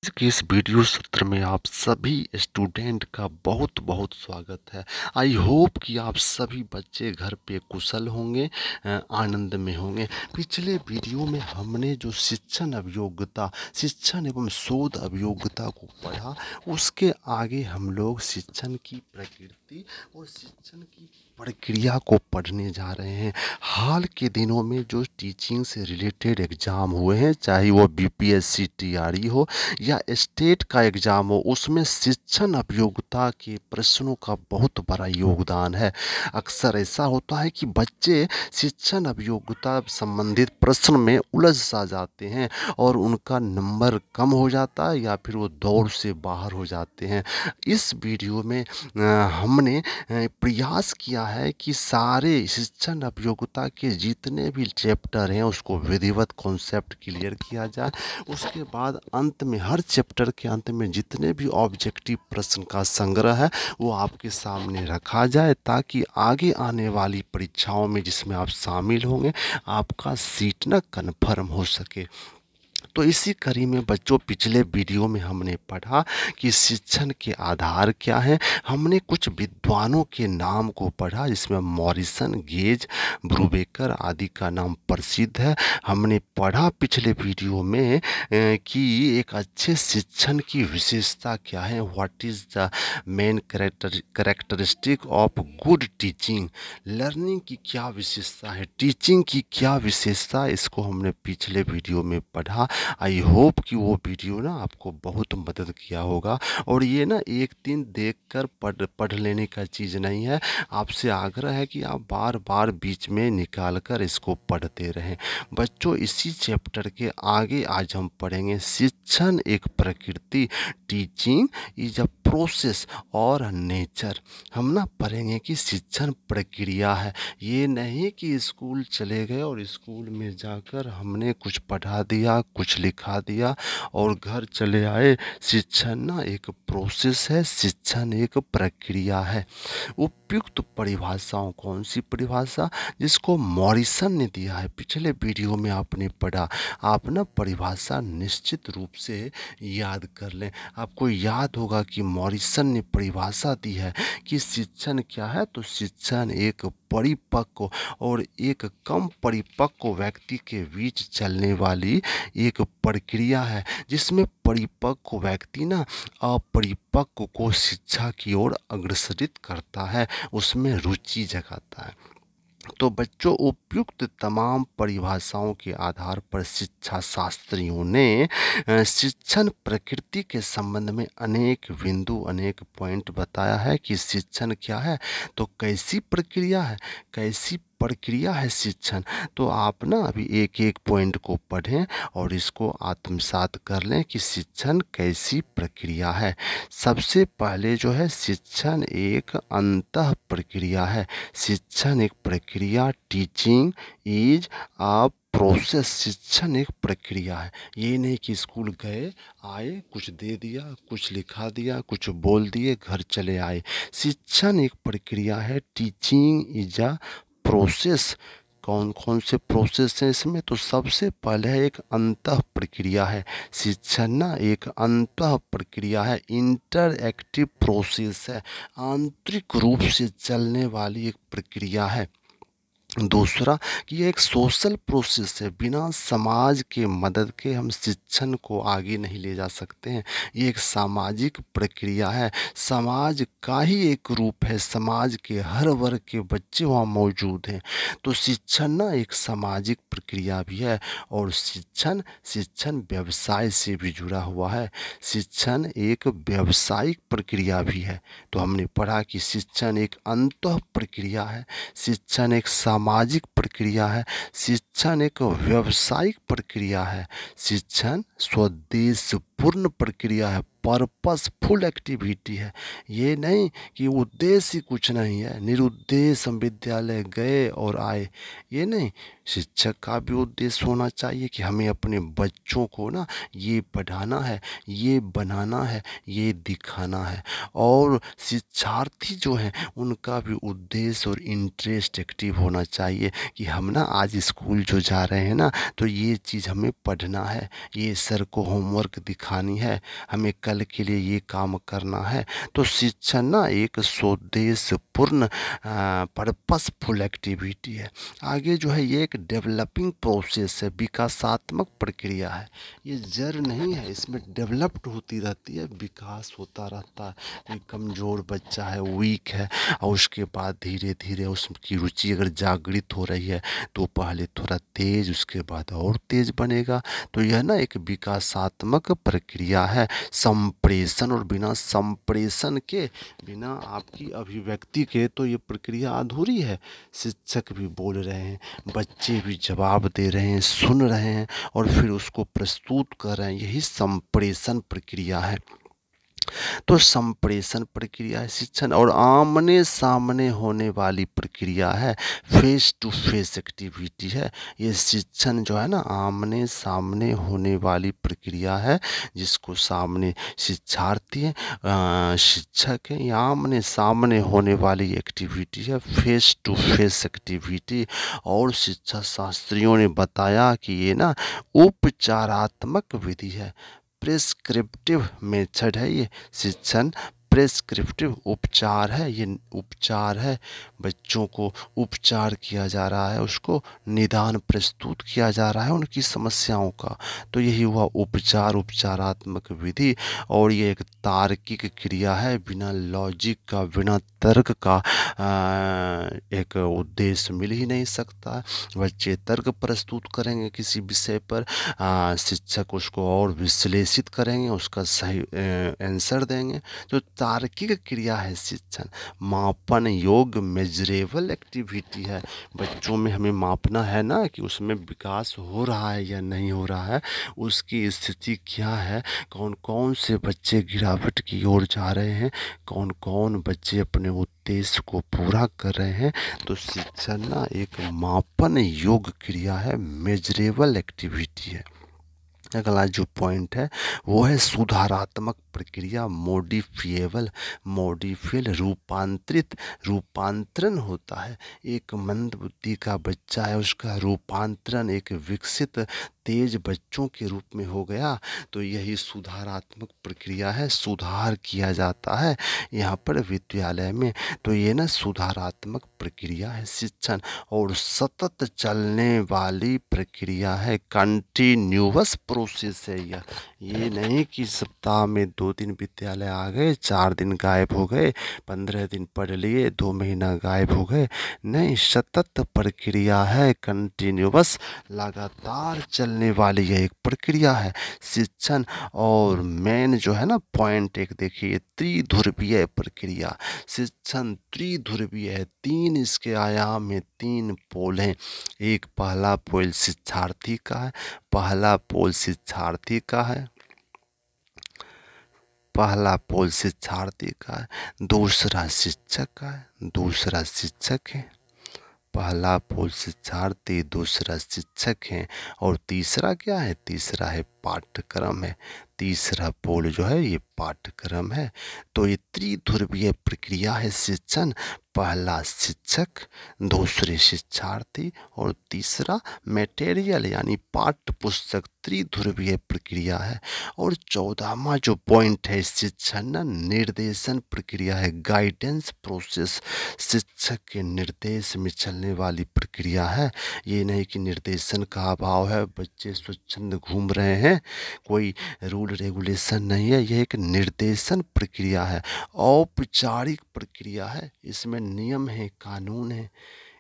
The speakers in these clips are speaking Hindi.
आज के इस वीडियो सत्र में आप सभी स्टूडेंट का बहुत बहुत स्वागत है। आई होप कि आप सभी बच्चे घर पे कुशल होंगे, आनंद में होंगे। पिछले वीडियो में हमने जो शिक्षण एवं शोध अभियोग्यता को पढ़ा, उसके आगे हम लोग शिक्षण की प्रकृति और शिक्षण की प्रक्रिया को पढ़ने जा रहे हैं। हाल के दिनों में जो टीचिंग से रिलेटेड एग्ज़ाम हुए हैं, चाहे वो बीपीएससी टीआरई हो या स्टेट का एग्ज़ाम हो, उसमें शिक्षण अभियोग्यता के प्रश्नों का बहुत बड़ा योगदान है। अक्सर ऐसा होता है कि बच्चे शिक्षण अभियोग्यता संबंधित प्रश्न में उलझ सा जाते हैं और उनका नंबर कम हो जाता है या फिर वो दौड़ से बाहर हो जाते हैं। इस वीडियो में हमने प्रयास किया है कि सारे शिक्षण अभियोग्यता के जितने भी चैप्टर हैं उसको विधिवत कॉन्सेप्ट क्लियर किया जाए। उसके बाद अंत में हर चैप्टर के अंत में जितने भी ऑब्जेक्टिव प्रश्न का संग्रह है वो आपके सामने रखा जाए, ताकि आगे आने वाली परीक्षाओं में जिसमें आप शामिल होंगे आपका सीट न कन्फर्म हो सके। तो इसी कड़ी में बच्चों, पिछले वीडियो में हमने पढ़ा कि शिक्षण के आधार क्या हैं। हमने कुछ विद्वानों के नाम को पढ़ा, जिसमें मॉरिसन, गेज, ब्रूबेकर आदि का नाम प्रसिद्ध है। हमने पढ़ा पिछले वीडियो में कि एक अच्छे शिक्षण की विशेषता क्या है, what is the main characteristic of good teaching. Learning की क्या विशेषता है, टीचिंग की क्या विशेषता, इसको हमने पिछले वीडियो में पढ़ा। आई होप कि वो वीडियो ना आपको बहुत मदद किया होगा। और ये ना एक दिन देखकर पढ़ लेने का चीज़ नहीं है। आपसे आग्रह है कि आप बार बार बीच में निकाल कर इसको पढ़ते रहें। बच्चों, इसी चैप्टर के आगे आज हम पढ़ेंगे शिक्षण एक प्रकृति, टीचिंग इज अ प्रोसेस और नेचर। हम ना पढ़ेंगे कि शिक्षण प्रक्रिया है। ये नहीं कि स्कूल चले गए और स्कूल में जाकर हमने कुछ पढ़ा दिया, कुछ लिखा दिया और घर चले आए। शिक्षण ना एक प्रोसेस है, शिक्षण एक प्रक्रिया है। उपयुक्त परिभाषाओं, कौन सी परिभाषा, जिसको मॉरिसन ने दिया है, पिछले वीडियो में आपने पढ़ा। आप ना परिभाषा निश्चित रूप से याद कर लें। आपको याद होगा कि मॉरिसन ने परिभाषा दी है कि शिक्षण क्या है। तो शिक्षण एक परिपक्व और एक कम परिपक्व व्यक्ति के बीच चलने वाली एक प्रक्रिया है, जिसमें परिपक्व व्यक्ति ना अपरिपक्व को शिक्षा की ओर अग्रसरित करता है, उसमें रुचि जगाता है। तो बच्चों, उपयुक्त तमाम परिभाषाओं के आधार पर शिक्षा शास्त्रियों ने शिक्षण प्रकृति के संबंध में अनेक बिंदु, अनेक पॉइंट बताया है कि शिक्षण क्या है। तो कैसी प्रक्रिया है, कैसी प्रक्रिया है शिक्षण। तो आप ना अभी एक एक पॉइंट को पढ़ें और इसको आत्मसात कर लें कि शिक्षण कैसी प्रक्रिया है। सबसे पहले जो है, शिक्षण एक अंतः प्रक्रिया है। शिक्षण एक प्रक्रिया, टीचिंग इज अ प्रोसेस। शिक्षण एक प्रक्रिया है। ये नहीं कि स्कूल गए, आए, कुछ दे दिया, कुछ लिखा दिया, कुछ बोल दिए, घर चले आए। शिक्षण एक प्रक्रिया है। Teaching is a process. कौन कौन से प्रोसेस हैं इसमें, तो सबसे पहले है एक अंतः प्रक्रिया है। शिक्षण ना एक अंतः प्रक्रिया है, इंटरएक्टिव प्रोसेस है, आंतरिक रूप से चलने वाली एक प्रक्रिया है। दूसरा कि ये एक सोशल प्रोसेस है, बिना समाज के मदद के हम शिक्षण को आगे नहीं ले जा सकते हैं। ये एक सामाजिक प्रक्रिया है, समाज का ही एक रूप है, समाज के हर वर्ग के बच्चे वहाँ मौजूद हैं। तो शिक्षण ना एक सामाजिक प्रक्रिया भी है। और शिक्षण शिक्षण व्यवसाय से भी जुड़ा हुआ है। शिक्षण एक व्यावसायिक प्रक्रिया भी है। तो हमने पढ़ा कि शिक्षण एक अंतः प्रक्रिया है, शिक्षण एक सामाजिक प्रक्रिया है, शिक्षण एक व्यावसायिक प्रक्रिया है, शिक्षण स्वदेशपूर्ण प्रक्रिया है, पर्पसफुल एक्टिविटी है। ये नहीं कि उद्देश्य ही कुछ नहीं है, निरुद्देश्य हम विद्यालय गए और आए, ये नहीं। शिक्षक का भी उद्देश्य होना चाहिए कि हमें अपने बच्चों को ना ये पढ़ाना है, ये बनाना है, ये दिखाना है। और शिक्षार्थी जो हैं उनका भी उद्देश्य और इंटरेस्ट एक्टिव होना चाहिए कि हम ना आज स्कूल जो जा रहे हैं ना, तो ये चीज़ हमें पढ़ना है, ये सर को होमवर्क दिखानी है, हमें कल के लिए ये काम करना है। तो शिक्षण ना एक स्वदेशपूर्ण पर्पसफुल एक्टिविटी है। आगे जो है ये एक डेवलपिंग प्रोसेस है, विकासात्मक प्रक्रिया है। ये जड़ नहीं है, इसमें डेवलप्ड होती रहती है, विकास होता रहता है। एक कमज़ोर बच्चा है, वीक है, और उसके बाद धीरे धीरे उसकी रुचि अगर जागृत हो रही है तो पहले थोड़ा तेज, उसके बाद और तेज बनेगा। तो यह ना एक विकासात्मक प्रक्रिया है। संप्रेषण, और बिना संप्रेषण के, बिना आपकी अभिव्यक्ति के तो ये प्रक्रिया अधूरी है। शिक्षक भी बोल रहे हैं, बच्चे भी जवाब दे रहे हैं, सुन रहे हैं और फिर उसको प्रस्तुत कर रहे हैं, यही संप्रेषण प्रक्रिया है। तो संप्रेषण प्रक्रिया है शिक्षण, और आमने सामने होने वाली प्रक्रिया है, फेस टू फेस एक्टिविटी है। ये शिक्षण जो है ना आमने सामने होने वाली प्रक्रिया है, जिसको सामने शिक्षार्थी है, शिक्षक है, या आमने सामने होने वाली एक्टिविटी है, फेस टू फेस एक्टिविटी। और शिक्षा शास्त्रियों ने बताया कि ये ना उपचारात्मक विधि है, प्रिस्क्रिप्टिव मेथड है। ये शिक्षण प्रिस्क्रिप्टिव उपचार है, ये उपचार है। बच्चों को उपचार किया जा रहा है, उसको निदान प्रस्तुत किया जा रहा है उनकी समस्याओं का। तो यही हुआ उपचार, उपचारात्मक विधि। और ये एक तार्किक क्रिया है, बिना लॉजिक का, बिना तर्क का एक उद्देश्य मिल ही नहीं सकता। बच्चे तर्क प्रस्तुत करेंगे किसी विषय पर, शिक्षक उसको और विश्लेषित करेंगे, उसका सही आंसर देंगे। तो तार्किक क्रिया है शिक्षण। मापन योग्य मेजरेबल एक्टिविटी है। बच्चों में हमें मापना है ना कि उसमें विकास हो रहा है या नहीं हो रहा है, उसकी स्थिति क्या है, कौन कौन से बच्चे गिरावट की ओर जा रहे हैं, कौन कौन बच्चे अपने उद्देश्य को पूरा कर रहे हैं। तो शिक्षण ना एक मापन योग्य क्रिया है, मेजरेबल एक्टिविटी है। अगला जो पॉइंट है वो है सुधारात्मक प्रक्रिया, मॉडिफिएबल। मॉडिफियल रूपांतरित, रूपांतरण होता है। एक मंद बुद्धि का बच्चा है, उसका रूपांतरण एक विकसित तेज बच्चों के रूप में हो गया, तो यही सुधारात्मक प्रक्रिया है, सुधार किया जाता है यहाँ पर विद्यालय में। तो ये ना सुधारात्मक प्रक्रिया है शिक्षण। और सतत चलने वाली प्रक्रिया है, कंटिन्यूअस प्रोसेस है यह। ये नहीं कि सप्ताह में 2 दिन विद्यालय आ गए, 4 दिन गायब हो गए, 15 दिन पढ़ लिए, 2 महीना गायब हो गए। नहीं, सतत प्रक्रिया है, कंटिन्यूअस, लगातार चलने वाली यह एक प्रक्रिया है शिक्षण। और मेन जो है ना पॉइंट एक देखिए, त्रिध्रुवीय प्रक्रिया। शिक्षण त्रिध्रुवीय है, 3 इसके आयाम में, 3 पोल हैं। एक पहला पोल शिक्षार्थी का है, पहला पोल शिक्षार्थी का है, पहला पोल शिक्षार्थी का है, दूसरा शिक्षक का है, दूसरा शिक्षक है। पहला पोल शिक्षार्थी, दूसरा शिक्षक है, और तीसरा क्या है, तीसरा है पाठ्यक्रम है। तीसरा पोल जो है ये पाठ्यक्रम है। तो ये त्रिध्रुवीय प्रक्रिया है शिक्षण। पहला शिक्षक, दूसरे शिक्षार्थी, और तीसरा मटेरियल यानी पाठ्य पुस्तक, त्रिध्रुवीय प्रक्रिया है। और 14वां जो पॉइंट है शिक्षण ना निर्देशन प्रक्रिया है, गाइडेंस प्रोसेस। शिक्षक के निर्देश में चलने वाली प्रक्रिया है। ये नहीं कि निर्देशन का अभाव है, बच्चे स्वच्छंद घूम रहे हैं, कोई रूल रेगुलेशन नहीं है, यह एक निर्देशन प्रक्रिया है, औपचारिक प्रक्रिया है। इसमें नियम है, कानून है,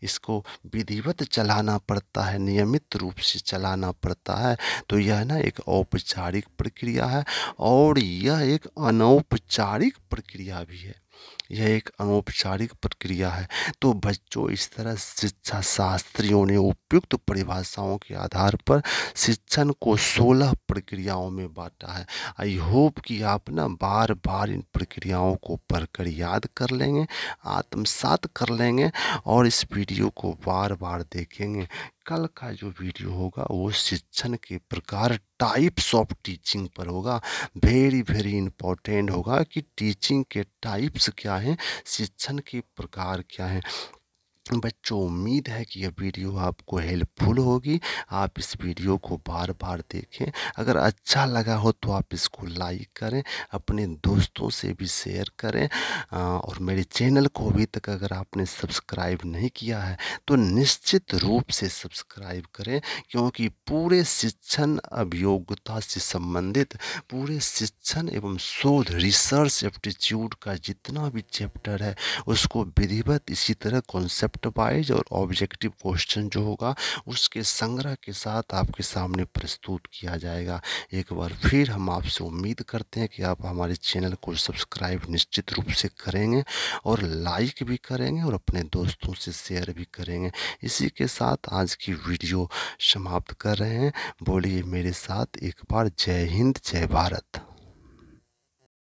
इसको विधिवत चलाना पड़ता है, नियमित रूप से चलाना पड़ता है। तो यह ना एक औपचारिक प्रक्रिया है, और यह एक अनौपचारिक प्रक्रिया भी है। यह एक अनौपचारिक प्रक्रिया है। तो बच्चों, इस तरह शिक्षा शास्त्रियों ने उपयुक्त परिभाषाओं के आधार पर शिक्षण को 16 प्रक्रियाओं में बांटा है। आई होप कि आप ना बार बार इन प्रक्रियाओं को पढ़कर याद कर लेंगे, आत्मसात कर लेंगे, और इस वीडियो को बार बार देखेंगे। कल का जो वीडियो होगा वो शिक्षण के प्रकार, टाइप्स ऑफ टीचिंग पर होगा। वेरी वेरी इंपॉर्टेंट होगा कि टीचिंग के टाइप्स क्या हैं, शिक्षण के प्रकार क्या हैं। बच्चों, उम्मीद है कि यह वीडियो आपको हेल्पफुल होगी। आप इस वीडियो को बार बार देखें। अगर अच्छा लगा हो तो आप इसको लाइक करें, अपने दोस्तों से भी शेयर करें। और मेरे चैनल को अभी तक अगर आपने सब्सक्राइब नहीं किया है तो निश्चित रूप से सब्सक्राइब करें, क्योंकि पूरे शिक्षण अभियोग्यता से संबंधित पूरे शिक्षण एवं शोध रिसर्च एप्टीट्यूड का जितना भी चैप्टर है उसको विधिवत इसी तरह कॉन्सेप्ट वाइज और ऑब्जेक्टिव क्वेश्चन जो होगा उसके संग्रह के साथ आपके सामने प्रस्तुत किया जाएगा। एक बार फिर हम आपसे उम्मीद करते हैं कि आप हमारे चैनल को सब्सक्राइब निश्चित रूप से करेंगे और लाइक भी करेंगे और अपने दोस्तों से शेयर भी करेंगे। इसी के साथ आज की वीडियो समाप्त कर रहे हैं। बोलिए मेरे साथ एक बार, जय हिंद, जय भारत।